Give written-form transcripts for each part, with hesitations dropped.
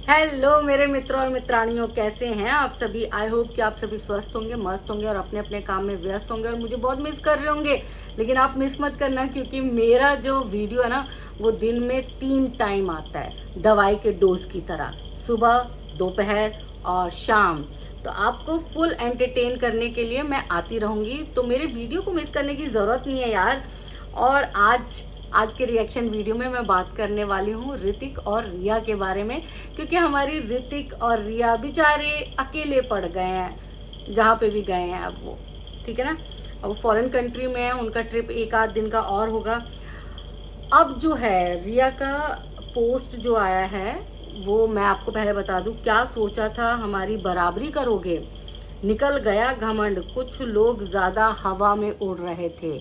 Hello मेरे मित्रों और मित्रानियों, कैसे हैं आप सभी। आई होप कि आप सभी स्वस्थ होंगे, मस्त होंगे और अपने अपने काम में व्यस्त होंगे और मुझे बहुत मिस कर रहे होंगे। लेकिन आप मिस मत करना, क्योंकि मेरा जो वीडियो है ना, वो दिन में 3 टाइम आता है, दवाई के डोज की तरह, सुबह, दोपहर और शाम। तो आपको फुल एंटरटेन करने के लिए मैं आती रहूँगी, तो मेरे वीडियो को मिस करने की ज़रूरत नहीं है यार। और आज के रिएक्शन वीडियो में मैं बात करने वाली हूँ ऋतिक और रिया के बारे में, क्योंकि हमारी ऋतिक और रिया बेचारे अकेले पड़ गए हैं जहाँ पे भी गए हैं। अब वो ठीक है ना, अब वो फॉरेन कंट्री में है, उनका ट्रिप 1 आध दिन का और होगा। अब जो है रिया का पोस्ट जो आया है, वो मैं आपको पहले बता दूं। क्या सोचा था हमारी बराबरी करोगे, निकल गया घमंड, कुछ लोग ज़्यादा हवा में उड़ रहे थे।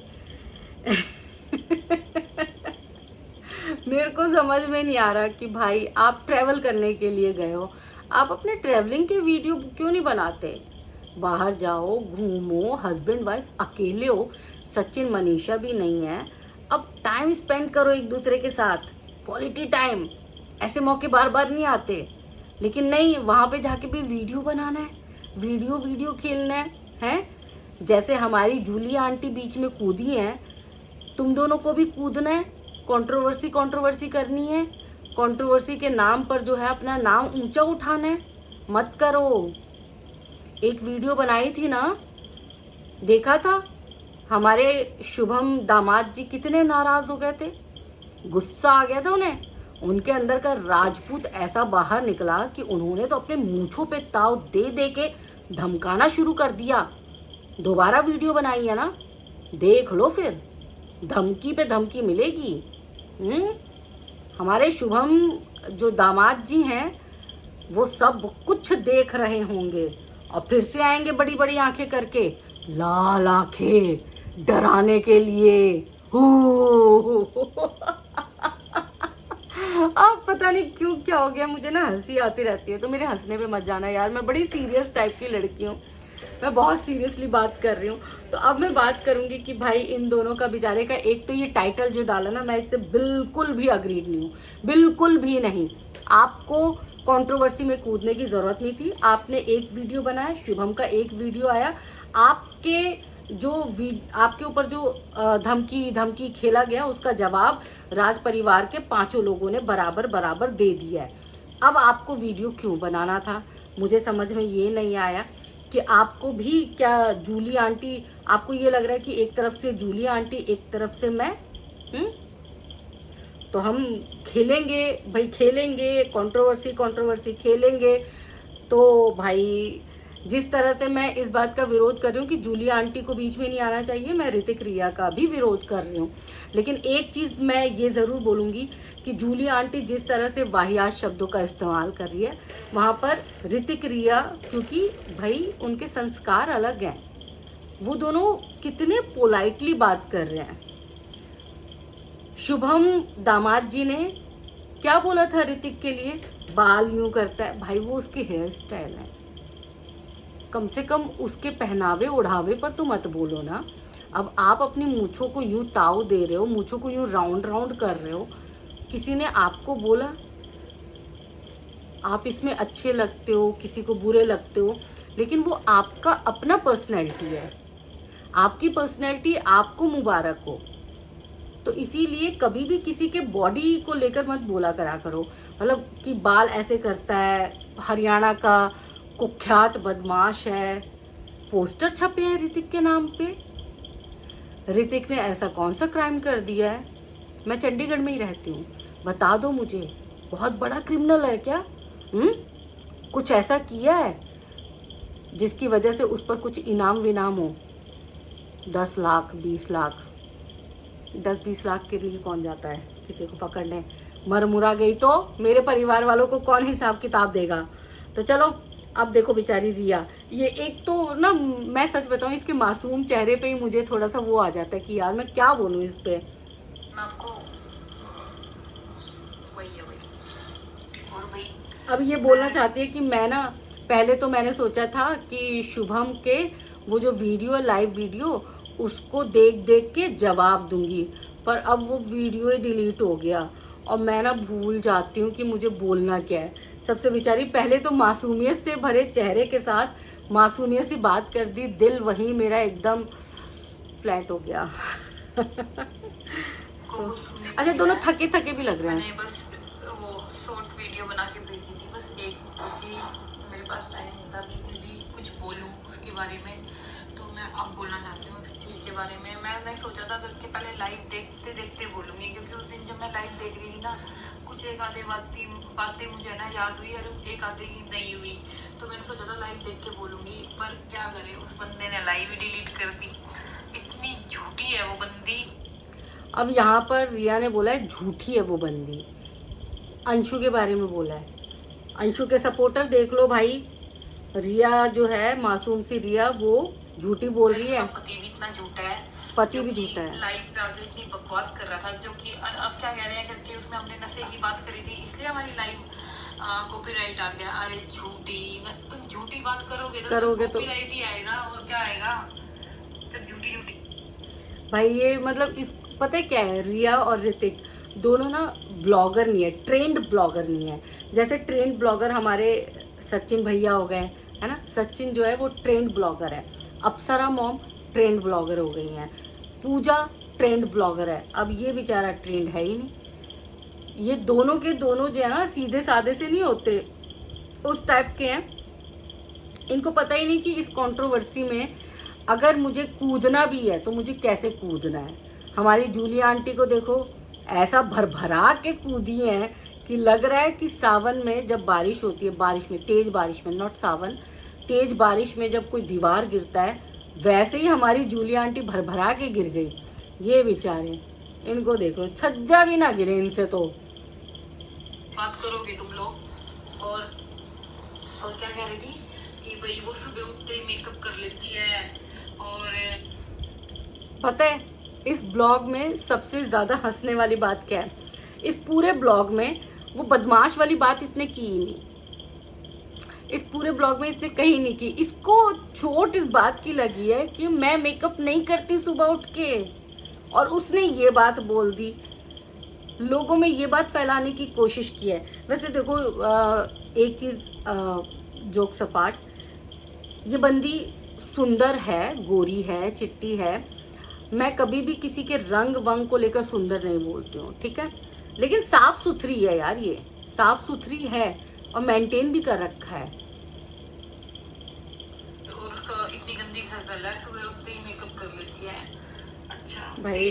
मेरे को समझ में नहीं आ रहा कि भाई आप ट्रैवल करने के लिए गए हो, आप अपने ट्रैवलिंग के वीडियो क्यों नहीं बनाते। बाहर जाओ, घूमो, हस्बैंड वाइफ अकेले हो, सचिन मनीषा भी नहीं है। अब टाइम स्पेंड करो एक दूसरे के साथ, क्वालिटी टाइम। ऐसे मौके बार बार नहीं आते। लेकिन नहीं, वहाँ पे जाके भी वीडियो बनाना है, वीडियो वीडियो खेलना है। जैसे हमारी जूली आंटी बीच में कूदी हैं, तुम दोनों को भी कूदना है, कंट्रोवर्सी कंट्रोवर्सी करनी है, कंट्रोवर्सी के नाम पर जो है अपना नाम ऊंचा उठाना है। मत करो। एक वीडियो बनाई थी ना, देखा था, हमारे शुभम दामाद जी कितने नाराज हो गए थे, गुस्सा आ गया था उन्हें। उनके अंदर का राजपूत ऐसा बाहर निकला कि उन्होंने तो अपने मूंछों पे ताव दे दे के धमकाना शुरू कर दिया। दोबारा वीडियो बनाई है ना, देख लो, फिर धमकी पे धमकी मिलेगी। हमारे शुभम जो दामाद जी हैं, वो सब कुछ देख रहे होंगे और फिर से आएंगे बड़ी बड़ी आंखें करके, लाल आंखें डराने के लिए। अब पता नहीं क्यों क्या हो गया, मुझे ना हंसी आती रहती है, तो मेरे हंसने पे मत जाना यार। मैं बड़ी सीरियस टाइप की लड़की हूँ, मैं बहुत सीरियसली बात कर रही हूँ। तो अब मैं बात करूंगी कि भाई इन दोनों का बेचारे का, एक तो ये टाइटल जो डाला ना, मैं इससे बिल्कुल भी अग्रीड नहीं हूँ, बिल्कुल भी नहीं। आपको कंट्रोवर्सी में कूदने की ज़रूरत नहीं थी। आपने एक वीडियो बनाया, शुभम का एक वीडियो आया, आपके जो आपके ऊपर जो धमकी धमकी खेला गया, उसका जवाब राज परिवार के 5 लोगों ने बराबर बराबर दे दिया है। अब आपको वीडियो क्यों बनाना था, मुझे समझ में ये नहीं आया। कि आपको भी क्या जूली आंटी, आपको ये लग रहा है कि एक तरफ से जूली आंटी, एक तरफ से मैं, तो हम खेलेंगे भाई, खेलेंगे कंट्रोवर्सी कंट्रोवर्सी खेलेंगे। तो भाई जिस तरह से मैं इस बात का विरोध कर रही हूँ कि जूली आंटी को बीच में नहीं आना चाहिए, मैं ऋतिक रिया का भी विरोध कर रही हूँ। लेकिन एक चीज़ मैं ये ज़रूर बोलूँगी कि जूली आंटी जिस तरह से वाहियात शब्दों का इस्तेमाल कर रही है, वहाँ पर ऋतिक रिया, क्योंकि भाई उनके संस्कार अलग हैं, वो दोनों कितने पोलाइटली बात कर रहे हैं। शुभम दामाद जी ने क्या बोला था ऋतिक के लिए, बाल यूं करता है। भाई वो उसकी हेयर स्टाइल है, कम से कम उसके पहनावे ओढ़ावे पर तो मत बोलो ना। अब आप अपनी मूछों को यूं ताव दे रहे हो, मूछों को यूं राउंड राउंड कर रहे हो, किसी ने आपको बोला आप इसमें अच्छे लगते हो, किसी को बुरे लगते हो, लेकिन वो आपका अपना पर्सनैलिटी है, आपकी पर्सनैलिटी आपको मुबारक हो। तो इसीलिए कभी भी किसी के बॉडी को लेकर मत बोला करा करो, मतलब कि बाल ऐसे करता है, हरियाणा का कुख्यात बदमाश है, पोस्टर छपे हैं ऋतिक के नाम पे। ऋतिक ने ऐसा कौन सा क्राइम कर दिया है, मैं चंडीगढ़ में ही रहती हूँ, बता दो मुझे, बहुत बड़ा क्रिमिनल है क्या? कुछ ऐसा किया है जिसकी वजह से उस पर कुछ इनाम विनाम हो? 10 लाख 20 लाख, 10-20 लाख के लिए कौन जाता है किसी को पकड़ने? मरमुरा गई तो मेरे परिवार वालों को कौन हिसाब किताब देगा? तो चलो, अब देखो बेचारी रिया, ये एक तो ना, मैं सच बताऊं, इसके मासूम चेहरे पे ही मुझे थोड़ा सा वो आ जाता है कि यार मैं क्या बोलूं इस पे। आपको वही है वही और वही। अब ये बोलना चाहती है कि मैं ना, पहले तो मैंने सोचा था कि शुभम के वो जो वीडियो, लाइव वीडियो, उसको देख देख के जवाब दूंगी, पर अब वो वीडियो ही डिलीट हो गया और मैं ना भूल जाती हूँ कि मुझे बोलना क्या है। सबसे बेचारी पहले तो मासूमियत से भरे चेहरे के साथ मासूमियत से बात कर दी, दिल वहीं मेरा एकदम फ्लैट हो गया। तो अच्छा, दोनों थके थके भी लग रहे हैं। बस वो शॉर्ट वीडियो बना के भेजी थी, बस एक, क्योंकि मेरे पास टाइम होता बिल्कुल भी कुछ बोलूँ उसके बारे में, तो मैं अब बोलना चाहती हूँ उस चीज़ के बारे में। मैंने सोचा था करके पहले लाइव देखते देखते बोलूँगी, क्योंकि उस दिन जब मैं लाइव देख रही थी ना, कुछ एक आधे बातें मुझे ना याद हुई और एक आधे की नहीं हुई, तो मैंने सोचा था लाइव देख के बोलूँगी, पर क्या करें, उस बंदे ने लाइव ही डिलीट कर दी। इतनी झूठी है वो बंदी। अब यहाँ पर रिया ने बोला है झूठी है वो बंदी, अंशु के बारे में बोला है। अंशु के सपोर्टर देख लो भाई, रिया जो है मासूम सी रिया, वो झूठी बोल रही है। पति भी इतना झूठा है, पति भी झूठा है। लाइव पे आके इतनी बकवास कर रहा था, जो कि अब क्या कह रहे हैं करके उसमें हमने नशे की बात करी थी, इसलिए हमारी लाइव कॉपीराइट आ गया। अरे झूठी, तुम झूठी बात करोगे तो कॉपीराइट ही आएगा, और क्या आएगा, जब झूठी झूठी। भाई ये मतलब इस पता है क्या है, रिया और ऋतिक दोनों ना ब्लॉगर नहीं है, ट्रेंड ब्लॉगर नहीं है। जैसे ट्रेंड ब्लॉगर हमारे सचिन भैया हो गए, है ना, सचिन जो है वो ट्रेंड ब्लॉगर है, अप्सरा मॉम ट्रेंड ब्लॉगर हो गई हैं, पूजा ट्रेंड ब्लॉगर है। अब ये बेचारा ट्रेंड है ही नहीं। ये दोनों के दोनों जो है ना सीधे साधे से नहीं होते, उस टाइप के हैं। इनको पता ही नहीं कि इस कंट्रोवर्सी में अगर मुझे कूदना भी है तो मुझे कैसे कूदना है। हमारी जूलिया आंटी को देखो, ऐसा भरभरा के कूदी हैं कि लग रहा है कि सावन में जब बारिश होती है, बारिश में, तेज बारिश में, नॉट सावन, तेज बारिश में जब कोई दीवार गिरता है, वैसे ही हमारी जूलिया आंटी भरभरा के गिर गई। ये बेचारे, इनको देख लो, छज्जा भी ना गिरे इनसे। तो बात करोगे तुम लोग, और क्या कह रही थी कि भाई वो सुबह उठते ही मेकअप कर लेती है। और पता है इस ब्लॉग में सबसे ज़्यादा हंसने वाली बात क्या है, इस पूरे ब्लॉग में वो बदमाश वाली बात इसने की ही नहीं। इस पूरे ब्लॉग में इसने कहीं नहीं की। इसको चोट इस बात की लगी है कि मैं मेकअप नहीं करती सुबह उठ के, और उसने ये बात बोल दी, लोगों में ये बात फैलाने की कोशिश की है। वैसे देखो एक चीज़ जोक सपाट, ये बंदी सुंदर है, गोरी है, चिट्टी है। मैं कभी भी किसी के रंग वंग को लेकर सुंदर नहीं बोलती हूँ, ठीक है, लेकिन साफ सुथरी है यार, ये साफ सुथरी है और मेंटेन भी कर रखा है। और उसका इतनी गंदी शक्ल है, सुबह उठते ही मेकअप कर लेती है। अच्छा भाई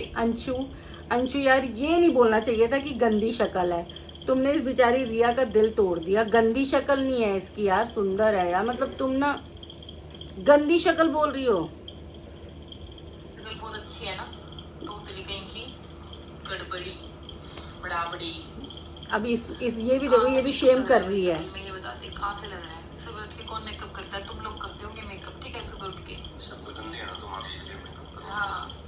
अंशु यार, ये नहीं बोलना चाहिए था कि गंदी शक्ल है। तुमने इस बेचारी रिया का दिल तोड़ दिया। गंदी शक्ल नहीं है इसकी यार, सुंदर है यार। मतलब तुम ना गंदी शक्ल बोल रही हो। शक्ल बहुत अच्छी है ना, तो तरीके की गड़बड़ी बड़ाबड़ी। अब इस ये भी देखो, ये भी शेम कर रही है। मैं ये बताती कहाँ से लग रहा है, सुबह उठ के कौन मेकअप करता है? तुम लोग करते होंगे मेकअप, ठीक है, सुबह उठ के। सब गंदे हैं ना तुम्हारे, इसलिए मेकअप करते हैं। हाँ,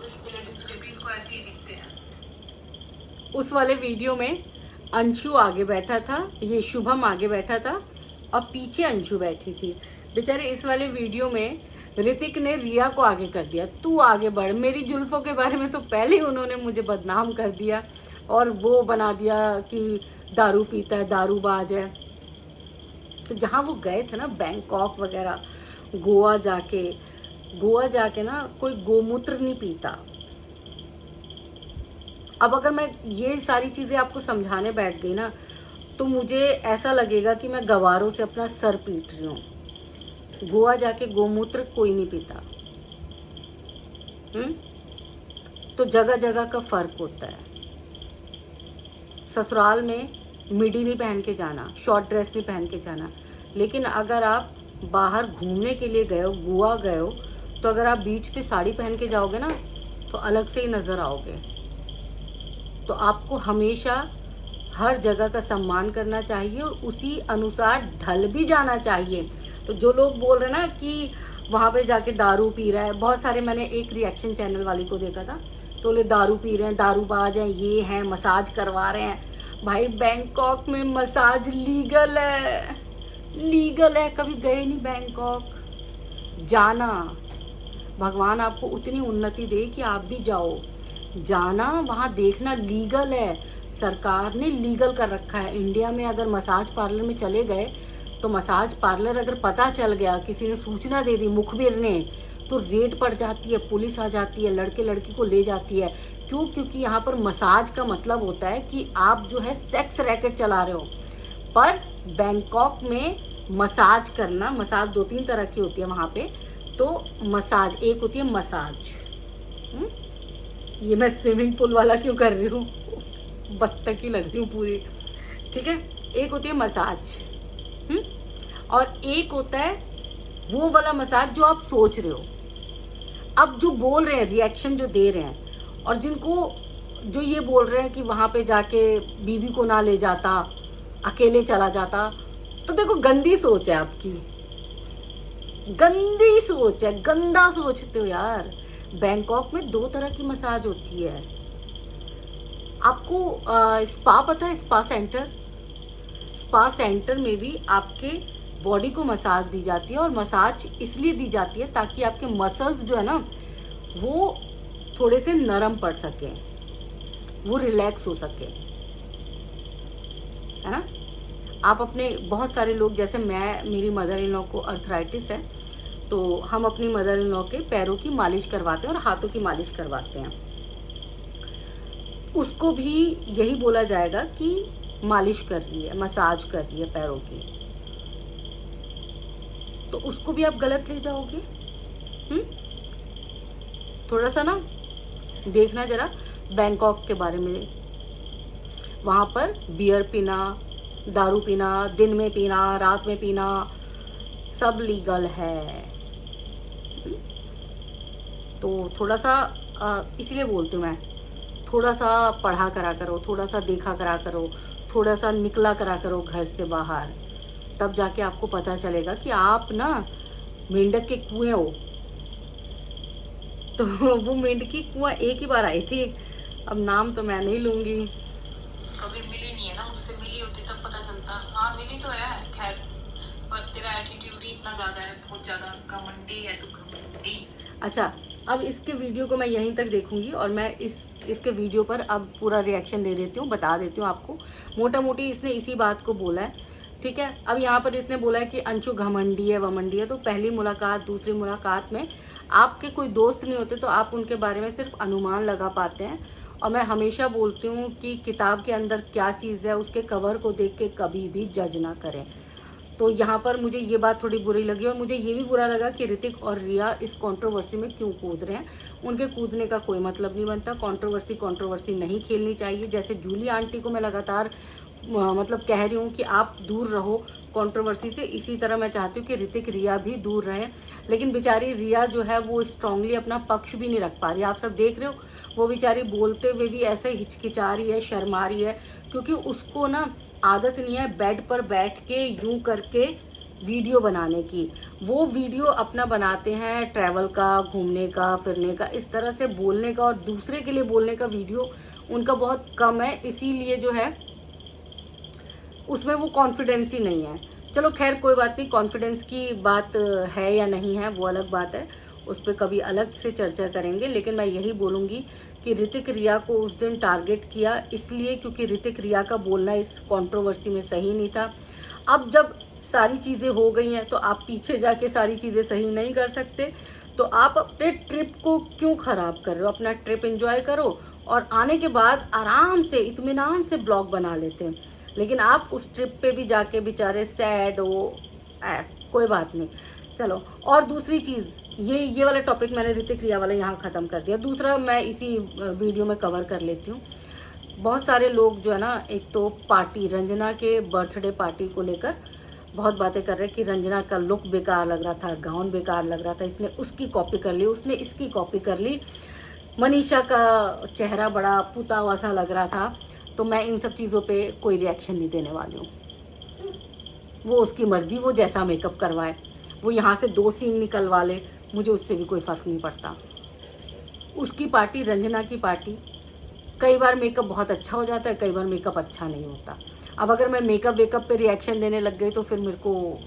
इसके लिए दूसरे भी इनको ऐसे ही दिखते हैं। उस वाले वीडियो में अंशु आगे बैठा था, ये शुभम आगे बैठा था और पीछे अंशु बैठी थी। बेचारे इस वाले वीडियो में ऋतिक ने रिया को आगे कर दिया, तू आगे बढ़। मेरी जुल्फों के बारे में तो पहले ही उन्होंने मुझे बदनाम कर दिया और वो बना दिया कि दारू पीता है, दारूबाज है। तो जहाँ वो गए थे ना, बैंकॉक वगैरह, गोवा जाके ना कोई गोमूत्र नहीं पीता। अब अगर मैं ये सारी चीज़ें आपको समझाने बैठ गई ना, तो मुझे ऐसा लगेगा कि मैं गवारों से अपना सर पीट रही हूँ। गोवा जाके गोमूत्र कोई नहीं पीता। तो जगह जगह का फ़र्क होता है। ससुराल में मिडी नहीं पहन के जाना, शॉर्ट ड्रेस नहीं पहन के जाना, लेकिन अगर आप बाहर घूमने के लिए गए हो, गोवा गए हो, तो अगर आप बीच पे साड़ी पहन के जाओगे ना, तो अलग से ही नज़र आओगे। तो आपको हमेशा हर जगह का सम्मान करना चाहिए और उसी अनुसार ढल भी जाना चाहिए। तो जो लोग बोल रहे हैं ना कि वहाँ पे जाके दारू पी रहा है, बहुत सारे, मैंने एक रिएक्शन चैनल वाली को देखा था, तो ले दारू पी रहे हैं, दारूबाज हैं, ये हैं, मसाज करवा रहे हैं। भाई बैंकॉक में मसाज लीगल है, लीगल है। कभी गए नहीं बैंकॉक, जाना, भगवान आपको उतनी उन्नति दे कि आप भी जाओ, जाना, वहाँ देखना लीगल है। सरकार ने लीगल कर रखा है। इंडिया में अगर मसाज पार्लर में चले गए तो मसाज पार्लर अगर पता चल गया, किसी ने सूचना दे दी, मुखबिर ने, तो रेड पड़ जाती है, पुलिस आ जाती है, लड़के लड़की को ले जाती है। क्यों? क्योंकि यहाँ पर मसाज का मतलब होता है कि आप जो है सेक्स रैकेट चला रहे हो। पर बैंकॉक में मसाज करना, मसाज 2-3 तरह की होती है वहाँ पे। तो मसाज एक होती है मसाज, ये मैं स्विमिंग पूल वाला क्यों कर रही हूँ, बत्तख ही लग रही हूँ पूरी, ठीक है। एक होती है मसाज, और एक होता है वो वाला मसाज जो आप सोच रहे हो। अब जो बोल रहे हैं, रिएक्शन जो दे रहे हैं, और जिनको जो ये बोल रहे हैं कि वहाँ पे जाके बीवी को ना ले जाता, अकेले चला जाता, तो देखो गंदी सोच है आपकी, गंदी सोच है, गंदा सोचते हो यार। बैंकॉक में 2 तरह की मसाज होती है। आपको स्पा पता है? स्पा सेंटर, स्पा सेंटर में भी आपके बॉडी को मसाज दी जाती है, और मसाज इसलिए दी जाती है ताकि आपके मसल्स जो है ना वो थोड़े से नरम पड़ सके, वो रिलैक्स हो सके, है ना। आप अपने, बहुत सारे लोग, जैसे मेरी मदर इन लॉ को अर्थराइटिस है, तो हम अपनी मदर इन लॉ के पैरों की मालिश करवाते हैं और हाथों की मालिश करवाते हैं। उसको भी यही बोला जाएगा कि मालिश कर रही है, मसाज कर रही है पैरों की, तो उसको भी आप गलत ले जाओगे। थोड़ा सा ना देखना जरा बैंकॉक के बारे में। वहाँ पर बियर पीना, दारू पीना, दिन में पीना, रात में पीना, सब लीगल है। तो थोड़ा सा इसलिए बोलती हूँ मैं, थोड़ा सा पढ़ा करा करो, थोड़ा सा देखा करा करो, थोड़ा सा निकला करा करो घर से बाहर, तब जाके आपको पता चलेगा कि आप ना मेंढक के कुएं हो। तो वो मेंढकी कुआं एक ही बार आई थी, अब नाम तो मैं नहीं लूँगी। कभी मिली नहीं है ना मुझसे, मिली होती तब पता चलता। हाँ मिली तो है, खैर, पर तेरा एटीट्यूड ही इतना ज़्यादा है, बहुत ज़्यादा घमंडी है तू, घमंडी। अच्छा, अब इसके वीडियो को मैं यहीं तक देखूंगी, और मैं इसके वीडियो पर अब पूरा रिएक्शन दे देती हूँ, बता देती हूँ आपको। मोटा मोटी इसने इसी बात को बोला है, ठीक है। अब यहाँ पर इसने बोला है कि अंशु घमंडी है, वमंडी है। तो पहली मुलाकात, दूसरी मुलाकात में आपके कोई दोस्त नहीं होते, तो आप उनके बारे में सिर्फ अनुमान लगा पाते हैं। और मैं हमेशा बोलती हूँ कि किताब के अंदर क्या चीज़ है, उसके कवर को देख के कभी भी जज ना करें। तो यहाँ पर मुझे ये बात थोड़ी बुरी लगी, और मुझे ये भी बुरा लगा कि ऋतिक और रिया इस कंट्रोवर्सी में क्यों कूद रहे हैं। उनके कूदने का कोई मतलब नहीं बनता। कंट्रोवर्सी नहीं खेलनी चाहिए। जैसे जूली आंटी को मैं लगातार मतलब कह रही हूँ कि आप दूर रहो कंट्रोवर्सी से, इसी तरह मैं चाहती हूँ कि ऋतिक रिया भी दूर रहे। लेकिन बेचारी रिया जो है वो स्ट्रांगली अपना पक्ष भी नहीं रख पा रही। आप सब देख रहे हो, वो बेचारी बोलते हुए भी ऐसे हिचकिचा रही है, शर्मा रही है, क्योंकि उसको ना आदत नहीं है बेड पर बैठ के यूं करके वीडियो बनाने की। वो वीडियो अपना बनाते हैं ट्रैवल का, घूमने का, फिरने का, इस तरह से बोलने का, और दूसरे के लिए बोलने का वीडियो उनका बहुत कम है। इसीलिए जो है उसमें वो कॉन्फिडेंस ही नहीं है। चलो खैर कोई बात नहीं, कॉन्फिडेंस की बात है या नहीं है वो अलग बात है, उस पर कभी अलग से चर्चा करेंगे। लेकिन मैं यही बोलूँगी कि ऋतिक रिया को उस दिन टारगेट किया इसलिए क्योंकि ऋतिक रिया का बोलना इस कंट्रोवर्सी में सही नहीं था। अब जब सारी चीज़ें हो गई हैं तो आप पीछे जाके सारी चीज़ें सही नहीं कर सकते। तो आप अपने ट्रिप को क्यों ख़राब कर रहे हो? अपना ट्रिप एंजॉय करो, और आने के बाद आराम से इत्मीनान से ब्लॉग बना लेते हैं। लेकिन आप उस ट्रिप पे भी जाके बेचारे सैड हो, कोई बात नहीं। चलो, और दूसरी चीज़, ये वाला टॉपिक मैंने ऋतिक रिया वाला यहाँ ख़त्म कर दिया। दूसरा मैं इसी वीडियो में कवर कर लेती हूँ। बहुत सारे लोग जो है ना, एक तो पार्टी, रंजना के बर्थडे पार्टी को लेकर बहुत बातें कर रहे हैं कि रंजना का लुक बेकार लग रहा था, गाउन बेकार लग रहा था, इसने उसकी कॉपी कर ली, उसने इसकी कॉपी कर ली, मनीषा का चेहरा बड़ा पुता हुआ सा लग रहा था। तो मैं इन सब चीज़ों पे कोई रिएक्शन नहीं देने वाली हूँ। वो उसकी मर्जी, वो जैसा मेकअप करवाए, वो यहाँ से 2 सीन निकलवा ले, मुझे उससे भी कोई फ़र्क नहीं पड़ता। उसकी पार्टी, रंजना की पार्टी, कई बार मेकअप बहुत अच्छा हो जाता है, कई बार मेकअप अच्छा नहीं होता। अब अगर मैं मेकअप वेकअप पे रिएक्शन देने लग गई तो फिर मेरे को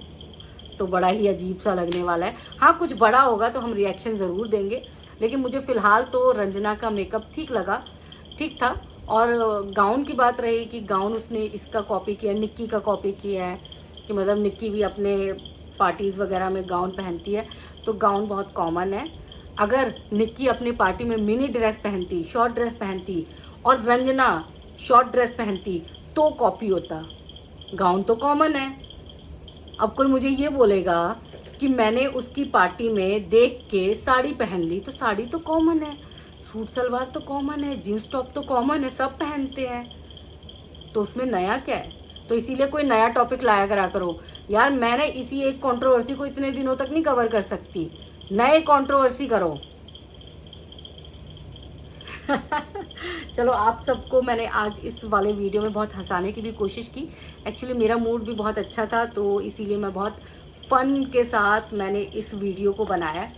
तो बड़ा ही अजीब सा लगने वाला है। हाँ, कुछ बड़ा होगा तो हम रिएक्शन ज़रूर देंगे, लेकिन मुझे फ़िलहाल तो रंजना का मेकअप ठीक लगा, ठीक था। और गाउन की बात रही कि गाउन उसने इसका कॉपी किया, निक्की का कॉपी किया है कि मतलब निक्की भी अपने पार्टीज़ वगैरह में गाउन पहनती है, तो गाउन बहुत कॉमन है। अगर निक्की अपनी पार्टी में मिनी ड्रेस पहनती, शॉर्ट ड्रेस पहनती और रंजना शॉर्ट ड्रेस पहनती तो कॉपी होता। गाउन तो कॉमन है। अब कोई मुझे ये बोलेगा कि मैंने उसकी पार्टी में देख के साड़ी पहन ली, तो साड़ी तो कॉमन है, सूट सलवार तो कॉमन है, जीन्स टॉप तो कॉमन है, सब पहनते हैं, तो उसमें नया क्या है? तो इसीलिए कोई नया टॉपिक लाया करा करो यार। मैंने इसी एक कंट्रोवर्सी को इतने दिनों तक नहीं कवर कर सकती, नए कंट्रोवर्सी करो। चलो, आप सबको मैंने आज इस वाले वीडियो में बहुत हंसाने की भी कोशिश की। एक्चुअली मेरा मूड भी बहुत अच्छा था, तो इसीलिए मैं बहुत फ़न के साथ मैंने इस वीडियो को बनाया।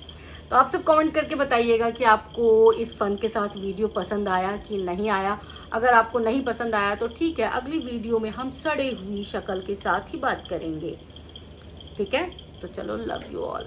तो आप सब कमेंट करके बताइएगा कि आपको इस फ़न के साथ वीडियो पसंद आया कि नहीं आया। अगर आपको नहीं पसंद आया तो ठीक है, अगली वीडियो में हम सड़ी हुई शक्ल के साथ ही बात करेंगे। ठीक है, तो चलो, लव यू ऑल।